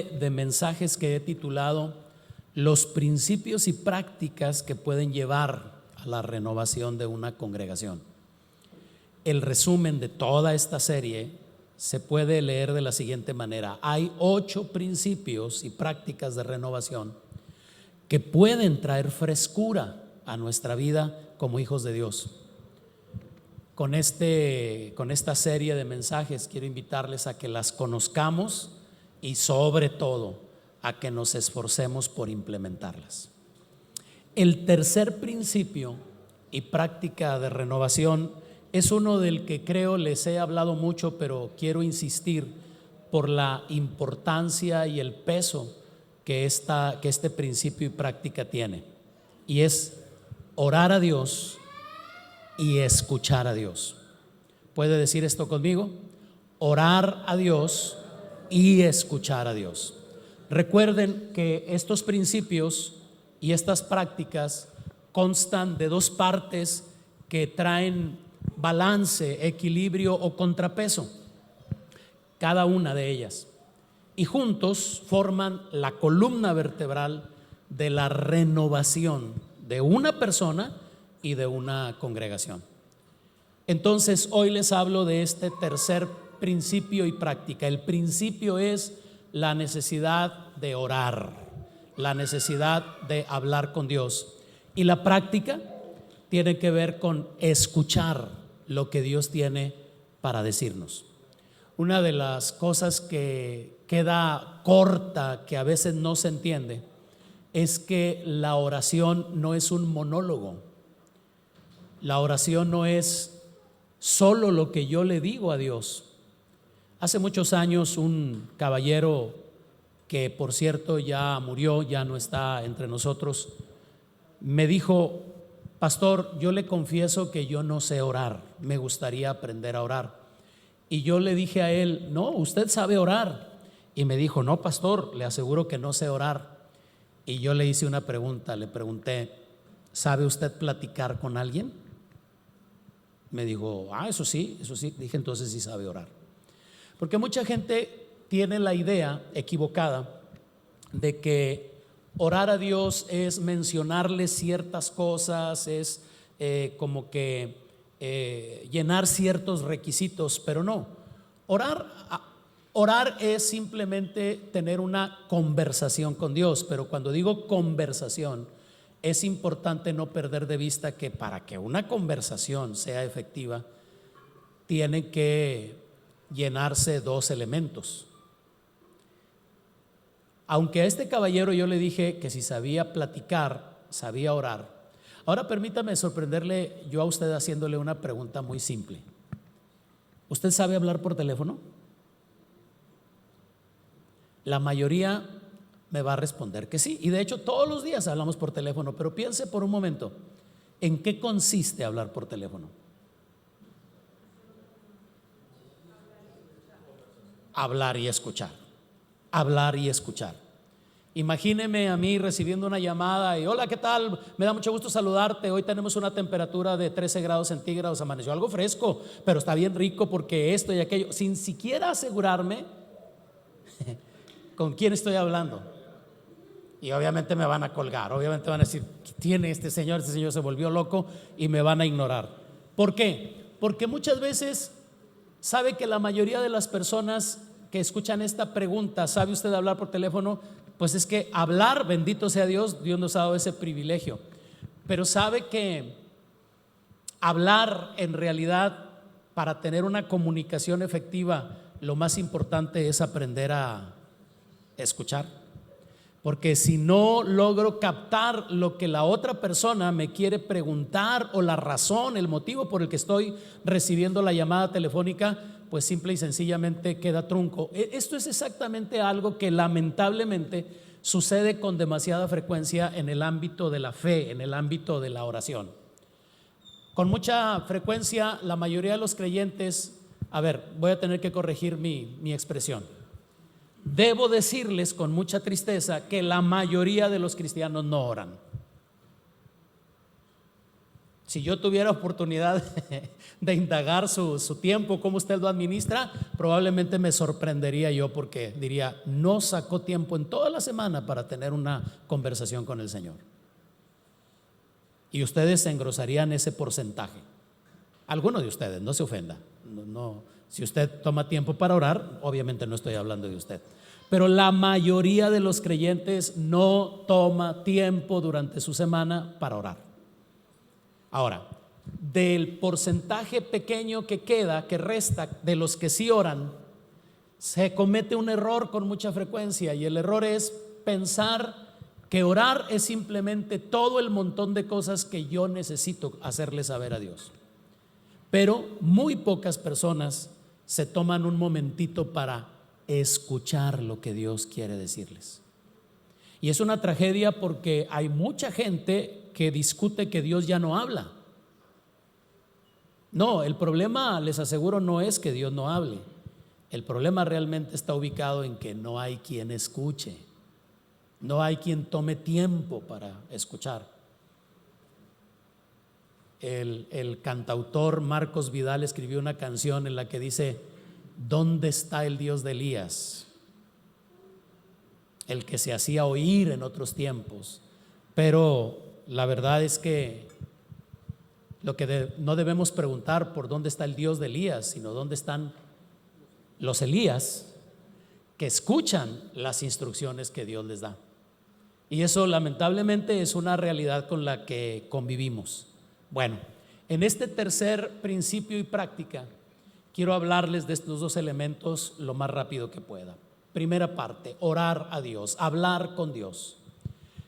De mensajes que he titulado Los principios y prácticas que pueden llevar a la renovación de una congregación. El resumen de toda esta serie se puede leer de la siguiente manera: hay 8 principios y prácticas de renovación que pueden traer frescura a nuestra vida como hijos de Dios. Con esta serie de mensajes quiero invitarles a que las conozcamos y sobre todo a que nos esforcemos por implementarlas. El tercer principio y práctica de renovación es uno del que creo les he hablado mucho, pero quiero insistir por la importancia y el peso que este principio y práctica tiene, y es orar a Dios y escuchar a Dios. ¿Puede decir esto conmigo? Orar a Dios y escuchar a Dios. Recuerden que estos principios y estas prácticas constan de 2 partes que traen balance, equilibrio o contrapeso, cada una de ellas, y juntos forman la columna vertebral de la renovación de una persona y de una congregación. Entonces hoy les hablo de este tercer principio y práctica. El principio es la necesidad de orar, la necesidad de hablar con Dios, y la práctica tiene que ver con escuchar lo que Dios tiene para decirnos. Una de las cosas que queda corta, que a veces no se entiende, es que la oración no es un monólogo. La oración no es solo lo que yo le digo a Dios. Hace muchos años un caballero, que por cierto ya murió, ya no está entre nosotros, me dijo: pastor, yo le confieso que yo no sé orar, me gustaría aprender a orar. Y yo le dije a él: no, usted sabe orar. Y me dijo: no, pastor, le aseguro que no sé orar. Y yo le hice una pregunta, le pregunté: ¿sabe usted platicar con alguien? Me dijo: eso sí. Dije: entonces sí sabe orar. Porque mucha gente tiene la idea equivocada de que orar a Dios es mencionarle ciertas cosas, es como que llenar ciertos requisitos, pero no. Orar es simplemente tener una conversación con Dios, pero cuando digo conversación, es importante no perder de vista que para que una conversación sea efectiva, tiene que llenarse 2 elementos. Aunque a este caballero yo le dije que si sabía platicar, sabía orar. Ahora permítame sorprenderle yo a usted haciéndole una pregunta muy simple. ¿Usted sabe hablar por teléfono? La mayoría me va a responder que sí, y de hecho todos los días hablamos por teléfono, pero piense por un momento, ¿en qué consiste hablar por teléfono? Hablar y escuchar. Hablar y escuchar. Imagíneme a mí recibiendo una llamada y: hola, ¿qué tal? Me da mucho gusto saludarte. Hoy tenemos una temperatura de 13 grados centígrados, amaneció algo fresco, pero está bien rico porque esto y aquello, sin siquiera asegurarme con quién estoy hablando. Y obviamente me van a colgar, obviamente van a decir: ¿qué tiene este señor? Este señor se volvió loco, y me van a ignorar. ¿Por qué? Porque muchas veces, sabe que la mayoría de las personas que escuchan esta pregunta: ¿sabe usted hablar por teléfono? Pues es que hablar, bendito sea Dios, Dios nos ha dado ese privilegio. Pero sabe que hablar, en realidad, para tener una comunicación efectiva, lo más importante es aprender a escuchar. Porque si no logro captar lo que la otra persona me quiere preguntar, o la razón, el motivo por el que estoy recibiendo la llamada telefónica, pues simple y sencillamente queda trunco. Esto es exactamente algo que lamentablemente sucede con demasiada frecuencia en el ámbito de la fe, en el ámbito de la oración. Con mucha frecuencia la mayoría de los creyentes, voy a tener que corregir mi expresión. Debo decirles con mucha tristeza que la mayoría de los cristianos no oran. Si yo tuviera oportunidad de indagar su tiempo, cómo usted lo administra, probablemente me sorprendería yo, porque diría, no sacó tiempo en toda la semana para tener una conversación con el Señor. Y ustedes se engrosarían ese porcentaje. Algunos de ustedes, no se ofenda. Si usted toma tiempo para orar, obviamente no estoy hablando de usted. Pero la mayoría de los creyentes no toma tiempo durante su semana para orar. Ahora, del porcentaje pequeño que queda, que resta, de los que sí oran, se comete un error con mucha frecuencia, y el error es pensar que orar es simplemente todo el montón de cosas que yo necesito hacerle saber a Dios. Pero muy pocas personas se toman un momentito para escuchar lo que Dios quiere decirles. Y es una tragedia, porque hay mucha gente que discute que Dios ya no habla. No, el problema, les aseguro, no es que Dios no hable. El problema realmente está ubicado en que no hay quien escuche, no hay quien tome tiempo para escuchar. El cantautor Marcos Vidal escribió una canción en la que dice: ¿dónde está el Dios de Elías? El que se hacía oír en otros tiempos. Pero la verdad es que no debemos preguntar por dónde está el Dios de Elías, sino dónde están los Elías que escuchan las instrucciones que Dios les da. Y eso lamentablemente es una realidad con la que convivimos. Bueno, en este tercer principio y práctica quiero hablarles de estos dos elementos lo más rápido que pueda. Primera parte, orar a Dios, hablar con Dios.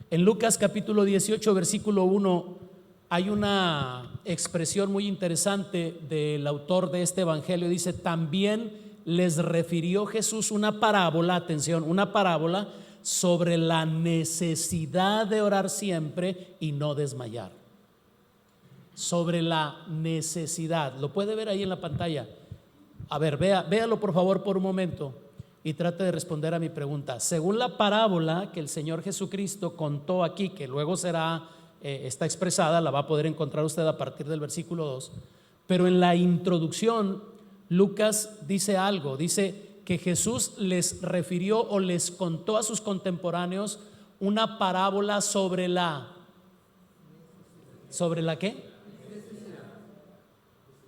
En Lucas capítulo 18, versículo 1, hay una expresión muy interesante del autor de este evangelio. Dice: también les refirió Jesús una parábola, atención, una parábola sobre la necesidad de orar siempre y no desmayar. Sobre la necesidad, lo puede ver ahí en la pantalla. A ver, véalo por favor por un momento y trate de responder a mi pregunta. Según la parábola que el Señor Jesucristo contó aquí, que luego está expresada, la va a poder encontrar usted a partir del versículo 2, pero en la introducción Lucas dice algo, dice que Jesús les refirió o les contó a sus contemporáneos una parábola sobre la ¿qué?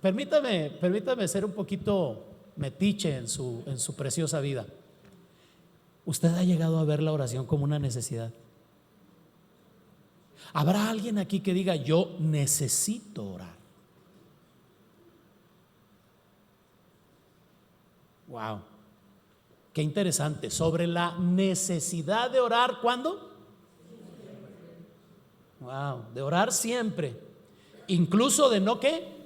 Permítame ser un poquito metiche en su preciosa vida. ¿Usted ha llegado a ver la oración como una necesidad? ¿Habrá alguien aquí que diga: yo necesito orar? Wow, qué interesante. Sobre la necesidad de orar, ¿cuándo? Wow, de orar siempre, incluso de no ¿qué?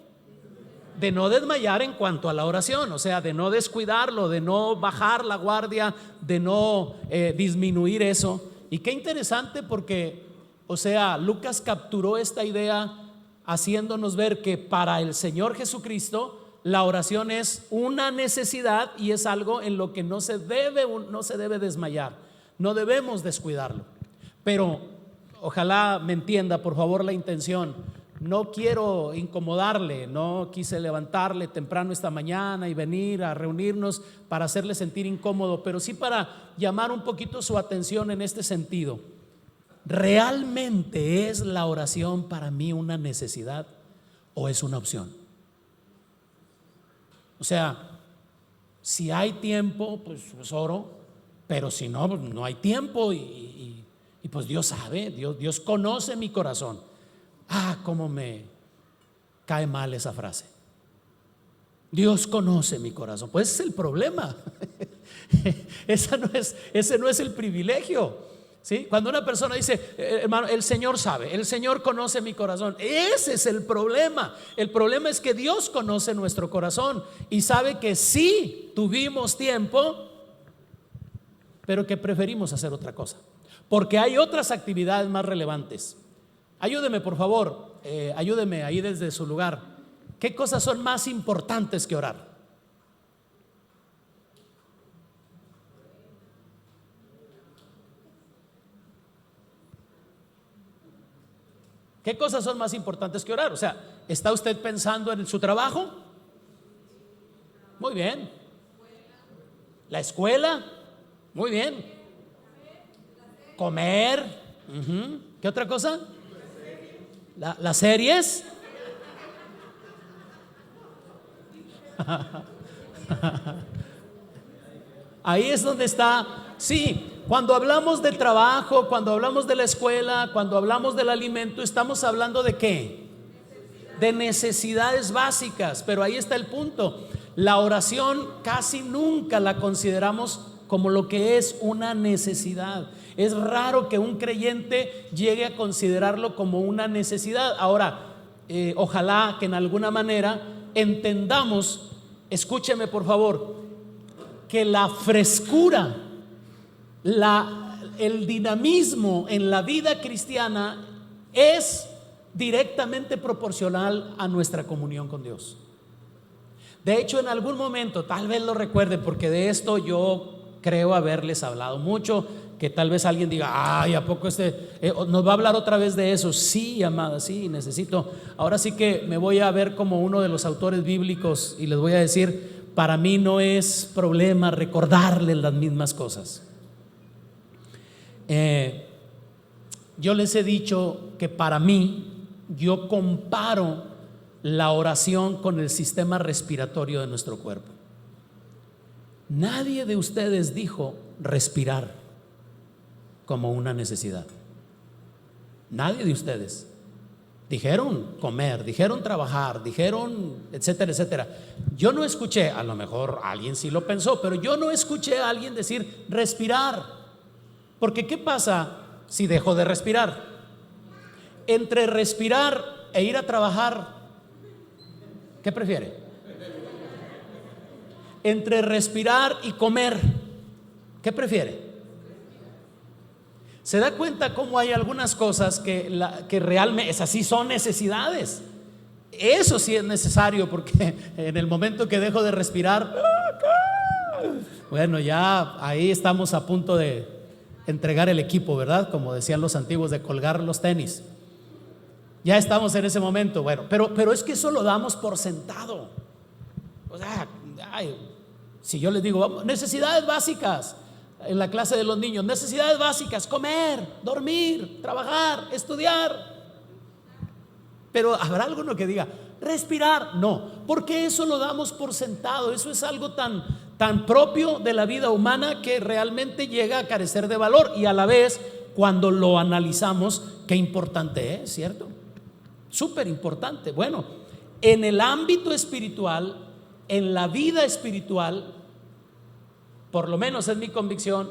De no desmayar en cuanto a la oración, o sea, de no descuidarlo, de no bajar la guardia, de no disminuir eso. Y qué interesante, porque, o sea, Lucas capturó esta idea haciéndonos ver que para el Señor Jesucristo la oración es una necesidad y es algo en lo que no se debe desmayar, no debemos descuidarlo. Pero ojalá me entienda por favor la intención. No quiero incomodarle, no quise levantarle temprano esta mañana y venir a reunirnos para hacerle sentir incómodo, pero sí para llamar un poquito su atención en este sentido. ¿Realmente es la oración para mí una necesidad o es una opción? O sea, si hay tiempo, pues oro, pero si no, pues no hay tiempo y pues Dios sabe, Dios conoce mi corazón. Cómo me cae mal esa frase. Dios conoce mi corazón. Pues ese es el problema. Ese no es el privilegio. ¿Sí? Cuando una persona dice: hermano, el Señor sabe, el Señor conoce mi corazón, ese es el problema. El problema es que Dios conoce nuestro corazón y sabe que sí tuvimos tiempo, pero que preferimos hacer otra cosa, porque hay otras actividades más relevantes. Ayúdeme por favor, ayúdeme ahí desde su lugar. ¿Qué cosas son más importantes que orar? ¿Qué cosas son más importantes que orar? O sea, ¿Está usted pensando en su trabajo? Muy bien. La escuela, muy bien. Comer, ¿qué otra cosa? Las series. Ahí es donde está. Sí, cuando hablamos de trabajo, cuando hablamos de la escuela, cuando hablamos del alimento, estamos hablando de ¿qué? De necesidades básicas. Pero ahí está el punto. La oración casi nunca la consideramos como lo que es una necesidad. Es raro que un creyente llegue a considerarlo como una necesidad. Ahora, ojalá que en alguna manera entendamos, escúcheme por favor, que la frescura, el dinamismo en la vida cristiana es directamente proporcional a nuestra comunión con Dios. De hecho, en algún momento, tal vez lo recuerde, porque de esto yo creo haberles hablado mucho, que tal vez alguien diga, ay, ¿a poco nos va a hablar otra vez de eso? Sí, amada, sí, necesito. Ahora sí que me voy a ver como uno de los autores bíblicos y les voy a decir, para mí no es problema recordarles las mismas cosas. Yo les he dicho que para mí, yo comparo la oración con el sistema respiratorio de nuestro cuerpo. Nadie de ustedes dijo respirar como una necesidad. Nadie de ustedes. Dijeron comer, dijeron trabajar, dijeron etcétera, etcétera. Yo no escuché, a lo mejor alguien sí lo pensó, pero yo no escuché a alguien decir respirar. Porque ¿qué pasa si dejo de respirar? Entre respirar e ir a trabajar, ¿qué prefiere? Entre respirar y comer, ¿qué prefiere? ¿Se da cuenta cómo hay algunas cosas que realmente esas sí son necesidades? Eso sí es necesario, porque en el momento que dejo de respirar, bueno, ya ahí estamos a punto de entregar el equipo, ¿verdad? Como decían los antiguos, de colgar los tenis. Ya estamos en ese momento. Bueno, pero es que eso lo damos por sentado. O sea, si yo les digo necesidades básicas en la clase de los niños, necesidades básicas: comer, dormir, trabajar, estudiar. Pero habrá alguno que diga respirar. No, porque eso lo damos por sentado. Eso es algo tan propio de la vida humana que realmente llega a carecer de valor. Y a la vez, cuando lo analizamos, qué importante es, ¿cierto? Súper importante. Bueno, en el ámbito espiritual, en la vida espiritual, por lo menos es mi convicción,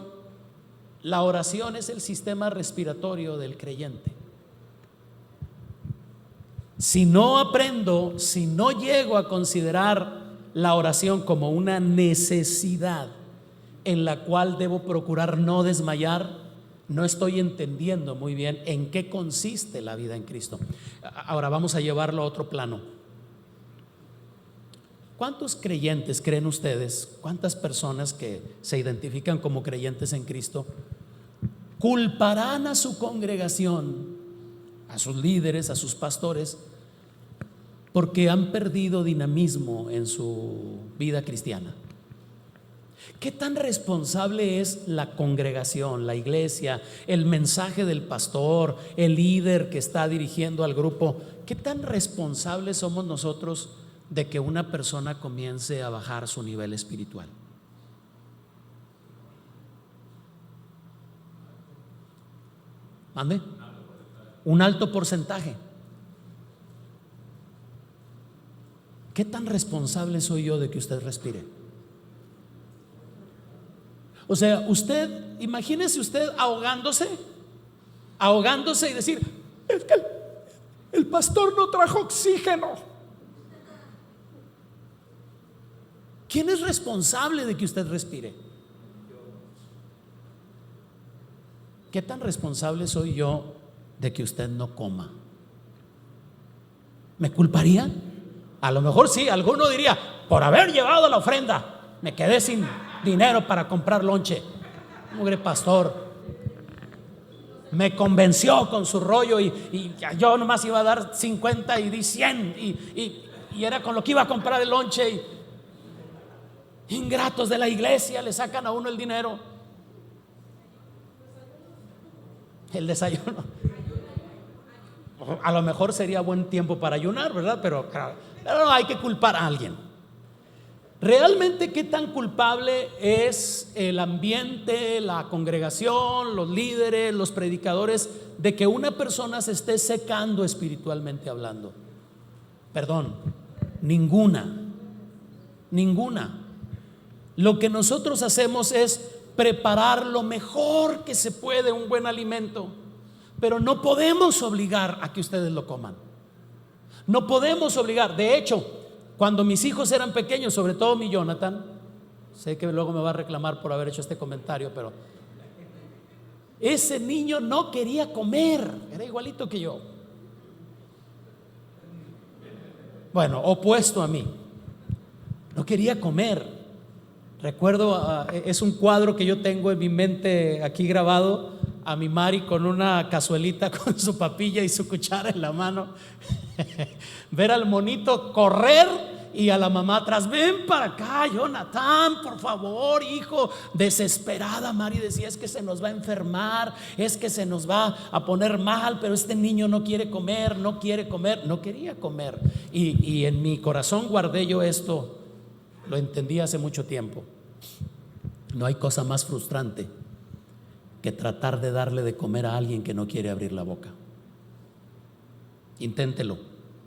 la oración es el sistema respiratorio del creyente. Si no aprendo, si no llego a considerar la oración como una necesidad en la cual debo procurar no desmayar, no estoy entendiendo muy bien en qué consiste la vida en Cristo. Ahora vamos a llevarlo a otro plano. ¿Cuántos creyentes creen ustedes? ¿Cuántas personas que se identifican como creyentes en Cristo culparán a su congregación, a sus líderes, a sus pastores, porque han perdido dinamismo en su vida cristiana? ¿Qué tan responsable es la congregación, la iglesia, el mensaje del pastor, el líder que está dirigiendo al grupo? ¿Qué tan responsables somos nosotros de que una persona comience a bajar su nivel espiritual? ¿Mande? Un alto porcentaje. ¿Qué tan responsable soy yo de que usted respire? O sea, usted, imagínese usted ahogándose y decir: es que el pastor no trajo oxígeno. ¿Quién es responsable de que usted respire? ¿Qué tan responsable soy yo de que usted no coma? ¿Me culparía? A lo mejor sí, alguno diría: por haber llevado la ofrenda me quedé sin dinero para comprar lonche. Mugre pastor. Me convenció con su rollo y yo nomás iba a dar 50 y di 100 y era con lo que iba a comprar el lonche. Ingratos de la iglesia, le sacan a uno el dinero, el desayuno. A lo mejor sería buen tiempo para ayunar, ¿verdad? Pero no hay que culpar a alguien. ¿Realmente qué tan culpable es el ambiente, la congregación, los líderes, los predicadores de que una persona se esté secando espiritualmente hablando? Perdón, ninguna. Lo que nosotros hacemos es preparar lo mejor que se puede, un buen alimento, pero no podemos obligar a que ustedes lo coman. No podemos obligar. De hecho, cuando mis hijos eran pequeños, sobre todo mi Jonathan, sé que luego me va a reclamar por haber hecho este comentario, pero ese niño no quería comer, era igualito que yo. Bueno, opuesto a mí, no quería comer. Recuerdo, es un cuadro que yo tengo en mi mente aquí grabado, a mi Mari con una cazuelita con su papilla y su cuchara en la mano. Ver al monito correr y a la mamá atrás: ven para acá, Jonathan, por favor, hijo. Desesperada Mari decía: es que se nos va a enfermar, es que se nos va a poner mal, pero este niño no quiere comer, no quería comer. Y en mi corazón guardé yo esto, lo entendí hace mucho tiempo. No hay cosa más frustrante que tratar de darle de comer a alguien que no quiere abrir la boca. Inténtelo,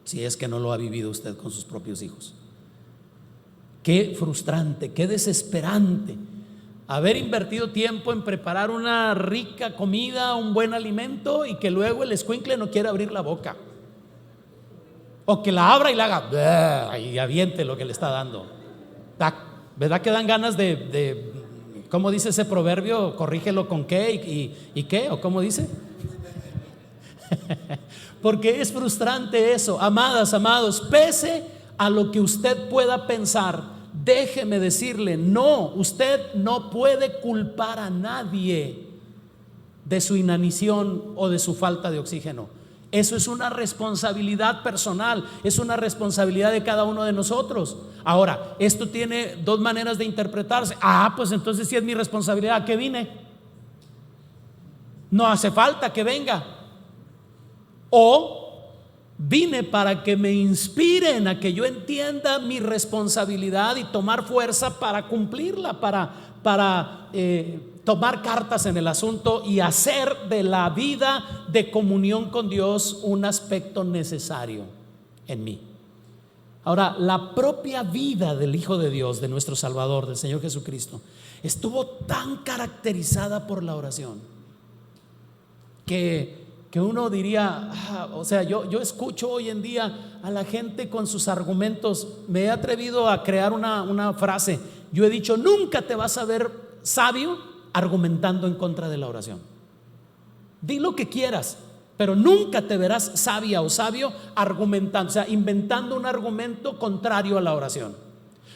si es que no lo ha vivido usted con sus propios hijos. Qué frustrante, qué desesperante haber invertido tiempo en preparar una rica comida, un buen alimento, y que luego el escuincle no quiere abrir la boca, o que la abra y la haga y aviente lo que le está dando. ¿Verdad que dan ganas de ¿cómo dice ese proverbio? Corrígelo con qué y qué, o cómo dice. Porque es frustrante eso. Amadas, amados, pese a lo que usted pueda pensar, déjeme decirle: no, usted no puede culpar a nadie de su inanición o de su falta de oxígeno. Eso es una responsabilidad personal, es una responsabilidad de cada uno de nosotros. Ahora, esto tiene dos maneras de interpretarse. Pues entonces sí es mi responsabilidad. ¿A qué vine? No hace falta que venga. O vine para que me inspiren a que yo entienda mi responsabilidad y tomar fuerza para cumplirla, para tomar cartas en el asunto y hacer de la vida de comunión con Dios un aspecto necesario en mí. Ahora, la propia vida del Hijo de Dios, de nuestro Salvador, del Señor Jesucristo, estuvo tan caracterizada por la oración que uno diría, o sea, yo escucho hoy en día a la gente con sus argumentos. Me he atrevido a crear una frase. Yo he dicho: nunca te vas a ver sabio argumentando en contra de la oración. Di lo que quieras, pero nunca te verás sabia o sabio argumentando, o sea, inventando un argumento contrario a la oración.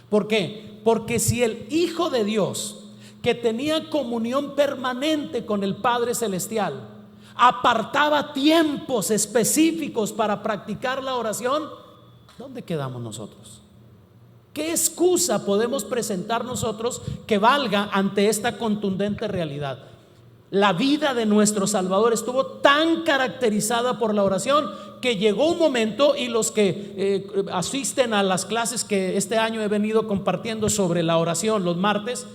¿Por qué? Porque si el Hijo de Dios, que tenía comunión permanente con el Padre Celestial, apartaba tiempos específicos para practicar la oración, ¿dónde quedamos nosotros? ¿Qué excusa podemos presentar nosotros que valga ante esta contundente realidad? La vida de nuestro Salvador estuvo tan caracterizada por la oración que llegó un momento, y los que asisten a las clases que este año he venido compartiendo sobre la oración los martes,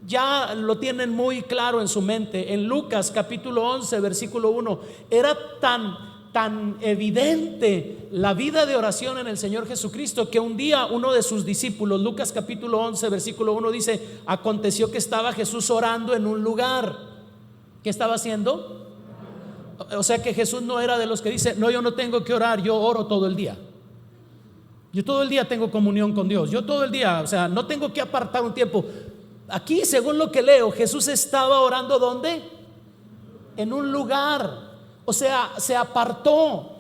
ya lo tienen muy claro en su mente. En Lucas capítulo 11 versículo 1, era tan evidente la vida de oración en el Señor Jesucristo que un día uno de sus discípulos, Lucas capítulo 11 versículo 1 dice: aconteció que estaba Jesús orando en un lugar. ¿Qué estaba haciendo? O sea que Jesús no era de los que dice: no, yo no tengo que orar, yo oro todo el día. Yo todo el día tengo comunión con Dios, yo todo el día, o sea, no tengo que apartar un tiempo. Aquí, según lo que leo, Jesús estaba orando ¿dónde? En un lugar. O sea, se apartó.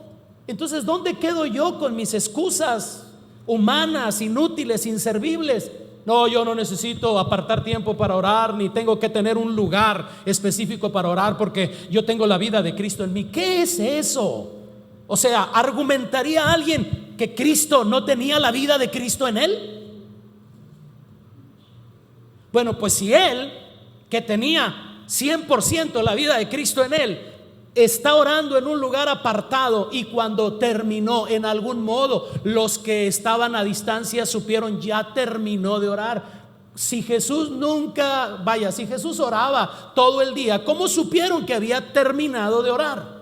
Entonces, ¿dónde quedo yo con mis excusas humanas, inútiles, inservibles? No, yo no necesito apartar tiempo para orar, ni tengo que tener un lugar específico para orar porque yo tengo la vida de Cristo en mí. ¿Qué es eso? O sea, ¿argumentaría alguien que Cristo no tenía la vida de Cristo en él? Bueno, pues si él, que tenía 100% la vida de Cristo en él, está orando en un lugar apartado, y cuando terminó, en algún modo los que estaban a distancia supieron, ya terminó de orar. Si Jesús si Jesús oraba todo el día, ¿cómo supieron que había terminado de orar?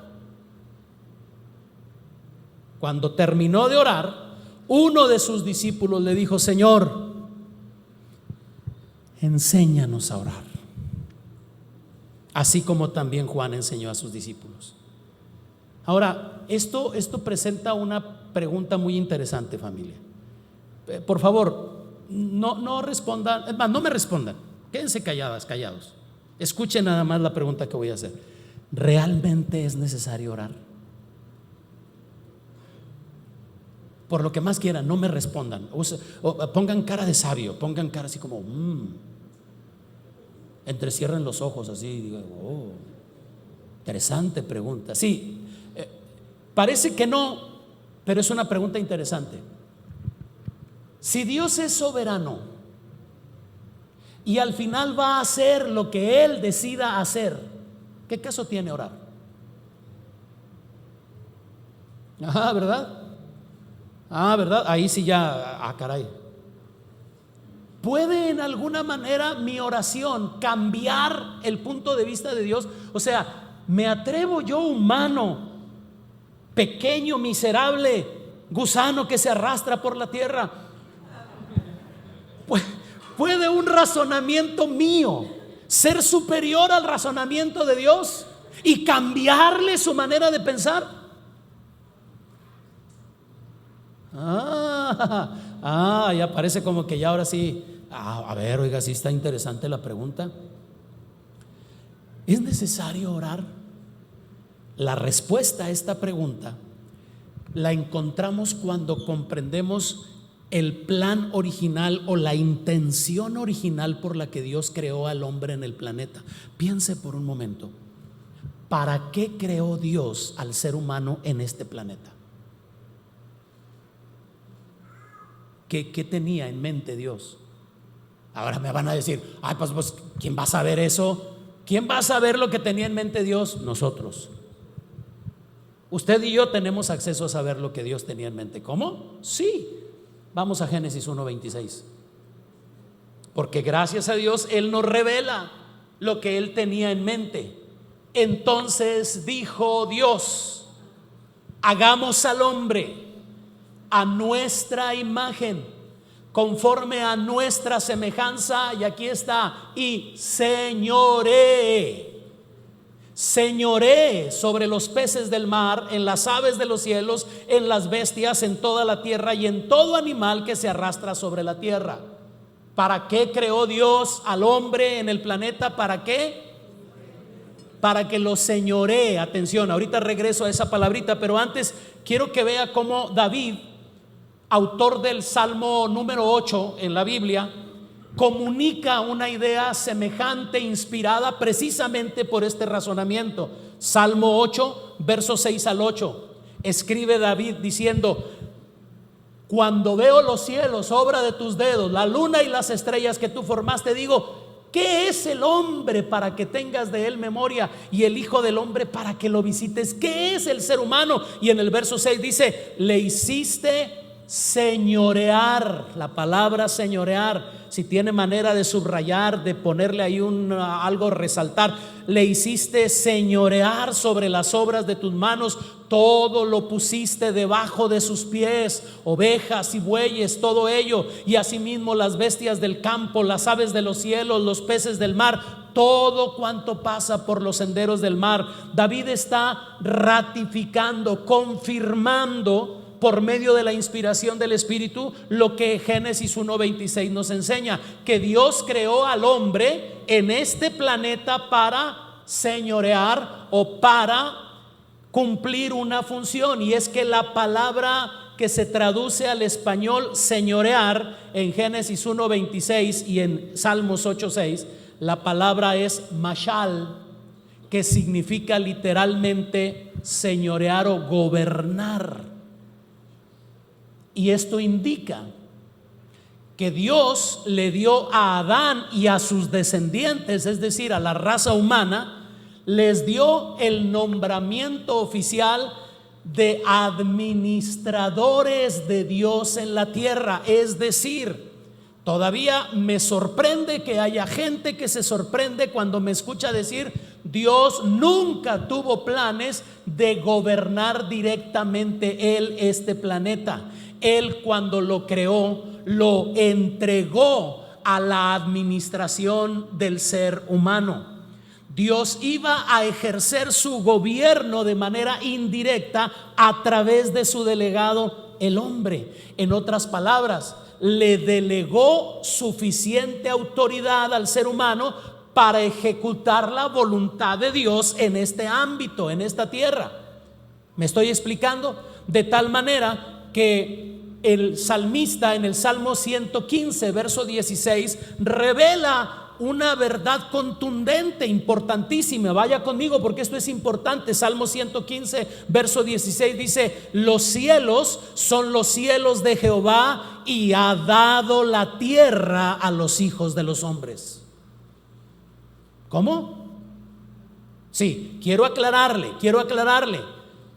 Cuando terminó de orar, uno de sus discípulos le dijo: Señor, enséñanos a orar, así como también Juan enseñó a sus discípulos. Ahora, esto presenta una pregunta muy interesante, familia. Por favor, no respondan, es más, no me respondan, quédense callados. Escuchen nada más la pregunta que voy a hacer. ¿Realmente es necesario orar? Por lo que más quieran, no me respondan. O pongan cara de sabio, pongan cara así como entrecierren los ojos así y digo: oh, interesante pregunta. Sí, parece que no, pero es una pregunta interesante. Si Dios es soberano y al final va a hacer lo que Él decida hacer, ¿qué caso tiene orar? ¿Verdad? ¿Verdad? Ahí sí ya, caray. ¿Puede en alguna manera mi oración cambiar el punto de vista de Dios? O sea, ¿me atrevo yo, humano, pequeño, miserable, gusano que se arrastra por la tierra? ¿Puede un razonamiento mío ser superior al razonamiento de Dios y cambiarle su manera de pensar? Ya parece como que ya ahora sí. A ver, oiga, sí está interesante la pregunta. ¿Es necesario orar? La respuesta a esta pregunta la encontramos cuando comprendemos el plan original o la intención original por la que Dios creó al hombre en el planeta. Piense por un momento, ¿para qué creó Dios al ser humano en este planeta? ¿Qué tenía en mente Dios? Ahora me van a decir: pues ¿quién va a saber eso? ¿Quién va a saber lo que tenía en mente Dios? Nosotros. Usted y yo tenemos acceso a saber lo que Dios tenía en mente. ¿Cómo? Sí. Vamos a Génesis 1:26. Porque gracias a Dios Él nos revela lo que Él tenía en mente. Entonces dijo Dios: hagamos al hombre a nuestra imagen, conforme a nuestra semejanza, y aquí está, y señoree sobre los peces del mar, en las aves de los cielos, en las bestias, en toda la tierra y en todo animal que se arrastra sobre la tierra. ¿Para qué creó Dios al hombre en el planeta? ¿Para qué? Para que lo señoree. Atención, ahorita regreso a esa palabrita, pero antes quiero que vea cómo David, autor del Salmo número 8 en la Biblia, comunica una idea semejante, inspirada precisamente por este razonamiento. Salmo 8, versos 6 al 8. Escribe David diciendo: cuando veo los cielos, obra de tus dedos, la luna y las estrellas que tú formaste, digo: ¿qué es el hombre para que tengas de él memoria? Y el hijo del hombre para que lo visites. ¿Qué es el ser humano? Y en el verso 6 dice: le hiciste señorear. La palabra señorear, si tiene manera de subrayar, de ponerle ahí algo, resaltar: le hiciste señorear sobre las obras de tus manos, todo lo pusiste debajo de sus pies, ovejas y bueyes, todo ello, y asimismo las bestias del campo, las aves de los cielos, los peces del mar, todo cuanto pasa por los senderos del mar. David está ratificando, confirmando por medio de la inspiración del Espíritu lo que Génesis 1:26 nos enseña: que Dios creó al hombre en este planeta para señorear o para cumplir una función, y es que la palabra que se traduce al español señorear en Génesis 1:26 y en Salmos 8:6. La palabra es mashal, que significa literalmente señorear o gobernar. Y esto indica que Dios le dio a Adán y a sus descendientes, es decir, a la raza humana, les dio el nombramiento oficial de administradores de Dios en la tierra. Es decir, todavía me sorprende que haya gente que se sorprende cuando me escucha decir: Dios nunca tuvo planes de gobernar directamente Él este planeta. Él, cuando lo creó, lo entregó a la administración del ser humano. Dios iba a ejercer su gobierno de manera indirecta a través de su delegado, el hombre. En otras palabras, le delegó suficiente autoridad al ser humano para ejecutar la voluntad de Dios en este ámbito, en esta tierra. ¿Me estoy explicando? De tal manera que el salmista en el Salmo 115, verso 16, revela una verdad contundente, importantísima. Vaya conmigo porque esto es importante. Salmo 115, verso 16 dice: los cielos son los cielos de Jehová, y ha dado la tierra a los hijos de los hombres. ¿Cómo? Sí, quiero aclararle.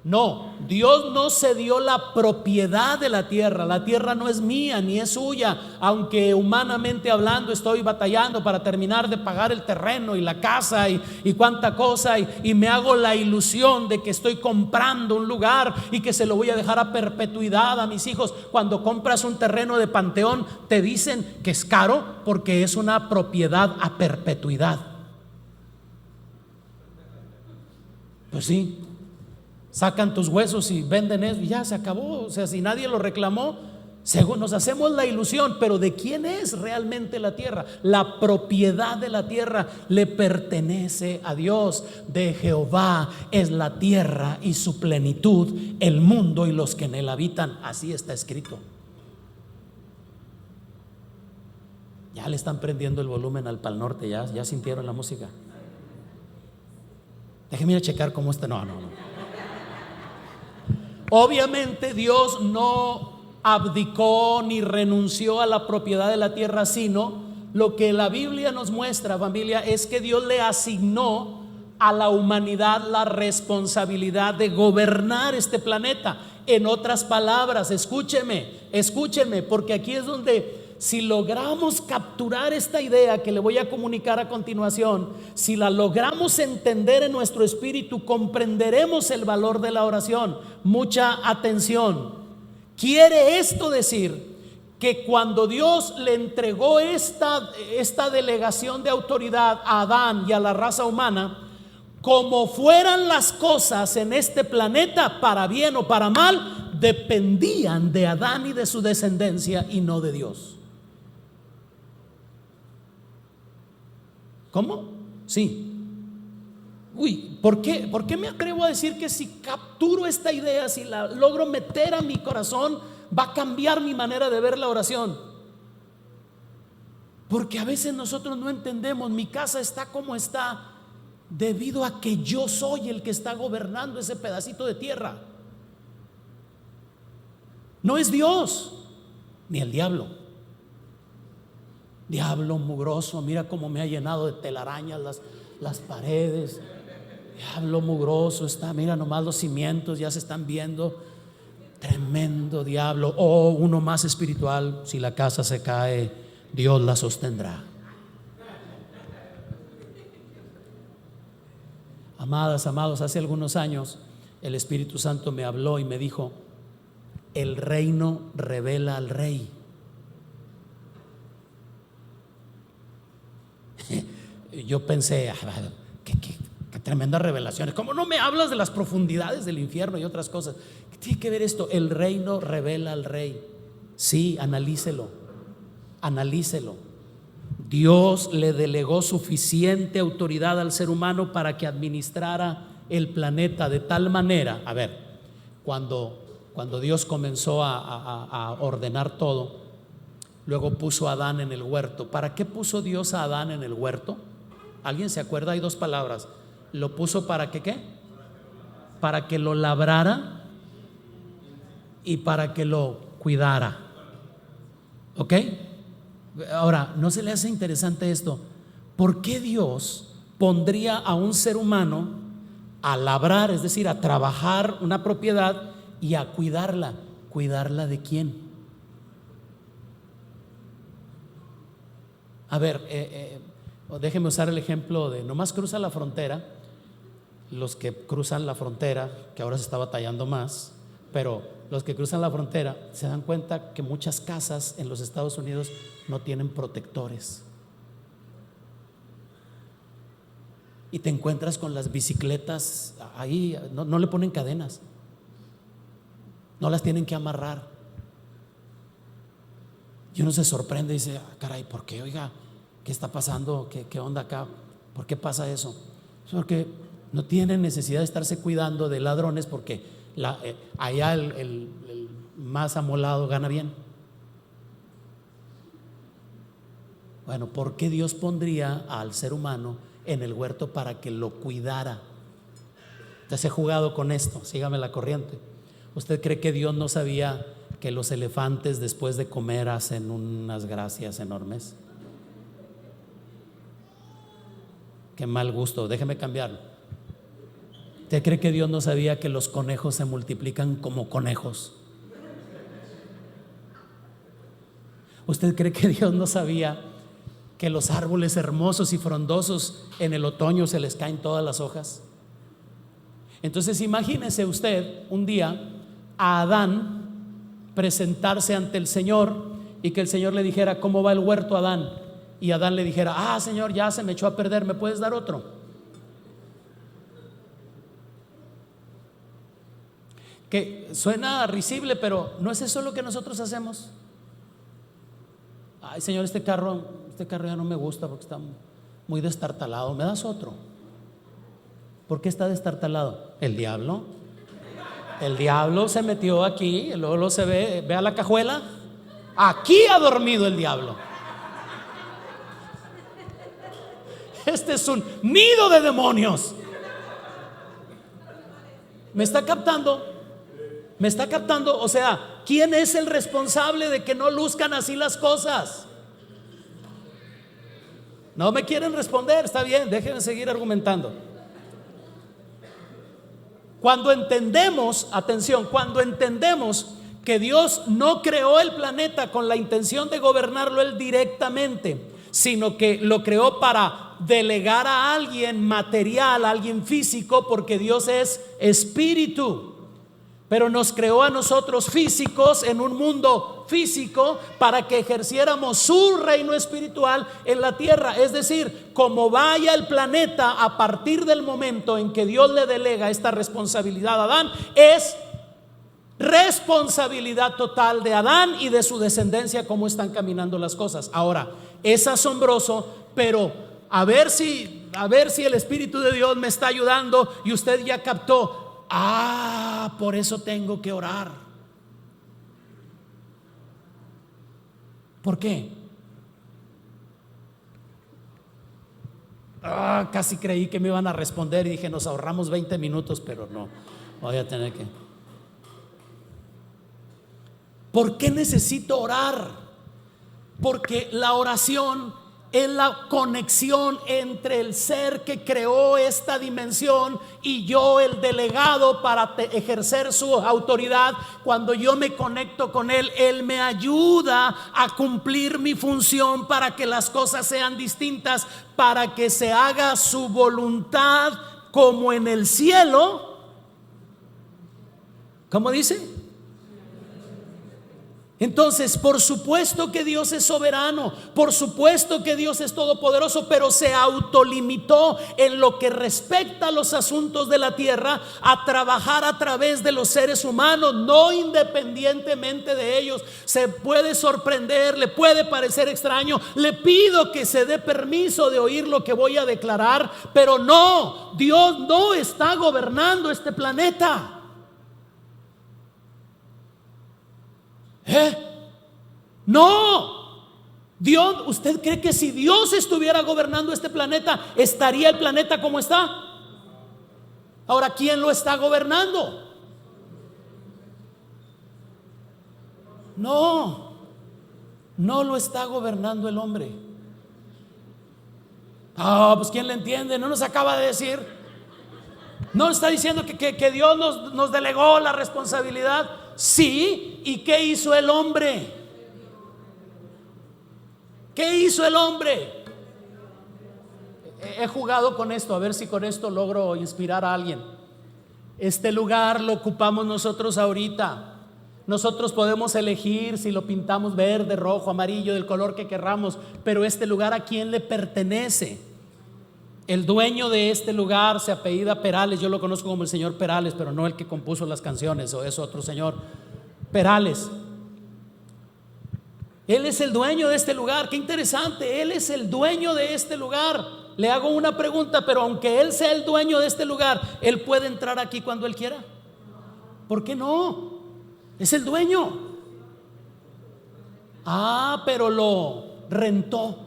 No, Dios no se dio la propiedad de la tierra. La tierra no es mía ni es suya, aunque humanamente hablando estoy batallando para terminar de pagar el terreno y la casa y cuánta cosa, y me hago la ilusión de que estoy comprando un lugar y que se lo voy a dejar a perpetuidad a mis hijos. Cuando compras un terreno de Panteón, te dicen que es caro porque es una propiedad a perpetuidad. Pues sí, sacan tus huesos y venden eso y ya se acabó. O sea, si nadie lo reclamó, según nos hacemos la ilusión. Pero ¿de quién es realmente la tierra? La propiedad de la tierra le pertenece a Dios. De Jehová es la tierra y su plenitud, el mundo y los que en él habitan. Así está escrito. Ya le están prendiendo el volumen al Pal Norte. Ya sintieron la música. Déjenme ir a checar cómo está. No. Obviamente Dios no abdicó ni renunció a la propiedad de la tierra, sino lo que la Biblia nos muestra, familia, es que Dios le asignó a la humanidad la responsabilidad de gobernar este planeta. En otras palabras, escúcheme, porque aquí es donde, si logramos capturar esta idea que le voy a comunicar a continuación, si la logramos entender en nuestro espíritu, comprenderemos el valor de la oración. Mucha atención. Quiere esto decir que cuando Dios le entregó esta delegación de autoridad a Adán y a la raza humana, como fueran las cosas en este planeta, para bien o para mal, dependían de Adán y de su descendencia y no de Dios. ¿Cómo? Sí. ¿Por qué me atrevo a decir que si capturo esta idea, si la logro meter a mi corazón, va a cambiar mi manera de ver la oración? Porque a veces nosotros no entendemos. Mi casa está como está debido a que yo soy el que está gobernando ese pedacito de tierra. No es Dios ni el diablo. Diablo mugroso, mira cómo me ha llenado de telarañas las paredes. Diablo mugroso está, mira nomás los cimientos ya se están viendo. Tremendo diablo. O uno más espiritual: si la casa se cae, Dios la sostendrá. Amadas, amados, hace algunos años el Espíritu Santo me habló y me dijo: el reino revela al rey. Yo pensé, qué tremendas revelaciones. ¿Cómo no me hablas de las profundidades del infierno y otras cosas? ¿Qué tiene que ver esto? El reino revela al rey. Sí, analícelo. Dios le delegó suficiente autoridad al ser humano para que administrara el planeta de tal manera. A ver, cuando cuando Dios comenzó a ordenar todo, luego puso a Adán en el huerto. ¿Para qué puso Dios a Adán en el huerto? ¿Alguien se acuerda? Hay dos palabras. Lo puso para que ¿qué? Para que lo labrara y para que lo cuidara. ¿Ok? Ahora, ¿no se le hace interesante esto? ¿Por qué Dios pondría a un ser humano a labrar, es decir, a trabajar una propiedad y a cuidarla? ¿Cuidarla de quién? A ver, déjeme usar el ejemplo de nomás cruza la frontera. Los que cruzan la frontera, que ahora se está batallando más, pero los que cruzan la frontera se dan cuenta que muchas casas en los Estados Unidos no tienen protectores. Y te encuentras con las bicicletas ahí, no le ponen cadenas, no las tienen que amarrar. Y uno se sorprende y dice: caray, ¿por qué? Oiga, ¿qué está pasando? ¿Qué onda acá? ¿Por qué pasa eso? Porque no tienen necesidad de estarse cuidando de ladrones, porque allá el más amolado gana bien. Bueno, ¿por qué Dios pondría al ser humano en el huerto? Para que lo cuidara. Entonces he jugado con esto, sígame la corriente. ¿Usted cree que Dios no sabía que los elefantes después de comer hacen unas gracias enormes? Qué mal gusto, déjeme cambiarlo. ¿Usted cree que Dios no sabía que los conejos se multiplican como conejos? ¿Usted cree que Dios no sabía que los árboles hermosos y frondosos en el otoño se les caen todas las hojas? Entonces imagínese usted un día a Adán presentarse ante el Señor y que el Señor le dijera: ¿cómo va el huerto, Adán? Y Adán le dijera: Señor, ya se me echó a perder, ¿me puedes dar otro? Que suena risible, pero ¿no es eso lo que nosotros hacemos? Ay, Señor, este carro ya no me gusta porque está muy destartalado, ¿me das otro? ¿Por qué está destartalado? El diablo se metió aquí, luego se ve a la cajuela, aquí ha dormido el diablo. Este es un nido de demonios. ¿Me está captando? O sea, ¿quién es el responsable de que no luzcan así las cosas? No me quieren responder, está bien, déjenme seguir argumentando. Cuando entendemos, atención, cuando entendemos que Dios no creó el planeta con la intención de gobernarlo Él directamente, sino que lo creó para delegar a alguien material, a alguien físico, porque Dios es espíritu. Pero nos creó a nosotros físicos en un mundo físico para que ejerciéramos su reino espiritual en la tierra. Es decir, como vaya el planeta a partir del momento en que Dios le delega esta responsabilidad a Adán, es responsabilidad total de Adán y de su descendencia cómo están caminando las cosas. Ahora, es asombroso, pero a ver si el Espíritu de Dios me está ayudando y usted ya captó. Por eso tengo que orar. ¿Por qué? Casi creí que me iban a responder y dije: nos ahorramos 20 minutos, pero no, voy a tener que. ¿Por qué necesito orar? Porque la oración es la conexión entre el ser que creó esta dimensión y yo, el delegado para ejercer su autoridad. Cuando yo me conecto con Él, Él me ayuda a cumplir mi función para que las cosas sean distintas, para que se haga su voluntad como en el cielo. ¿Cómo dice? Entonces, por supuesto que Dios es soberano, por supuesto que Dios es todopoderoso, pero se autolimitó en lo que respecta a los asuntos de la tierra a trabajar a través de los seres humanos, no independientemente de ellos. Se puede sorprender, le puede parecer extraño, le pido que se dé permiso de oír lo que voy a declarar, pero no, Dios no está gobernando este planeta. No. Dios, ¿usted cree que si Dios estuviera gobernando este planeta, estaría el planeta como está? Ahora, ¿quién lo está gobernando? No, no lo está gobernando el hombre. Pues ¿quién le entiende? No nos acaba de decir. No está diciendo que Dios nos delegó la responsabilidad. Sí, ¿y qué hizo el hombre? ¿Qué hizo el hombre? He jugado con esto, a ver si con esto logro inspirar a alguien. Este lugar lo ocupamos nosotros ahorita. Nosotros podemos elegir si lo pintamos verde, rojo, amarillo, del color que querramos, pero este lugar, ¿a quién le pertenece? El dueño de este lugar se apellida Perales. Yo lo conozco como el señor Perales, pero no el que compuso las canciones, o es otro señor Perales. Él es el dueño de este lugar. Qué interesante, él es el dueño de este lugar. Le hago una pregunta, pero aunque él sea el dueño de este lugar, ¿él puede entrar aquí cuando él quiera? ¿Por qué no? Es el dueño. Pero lo rentó.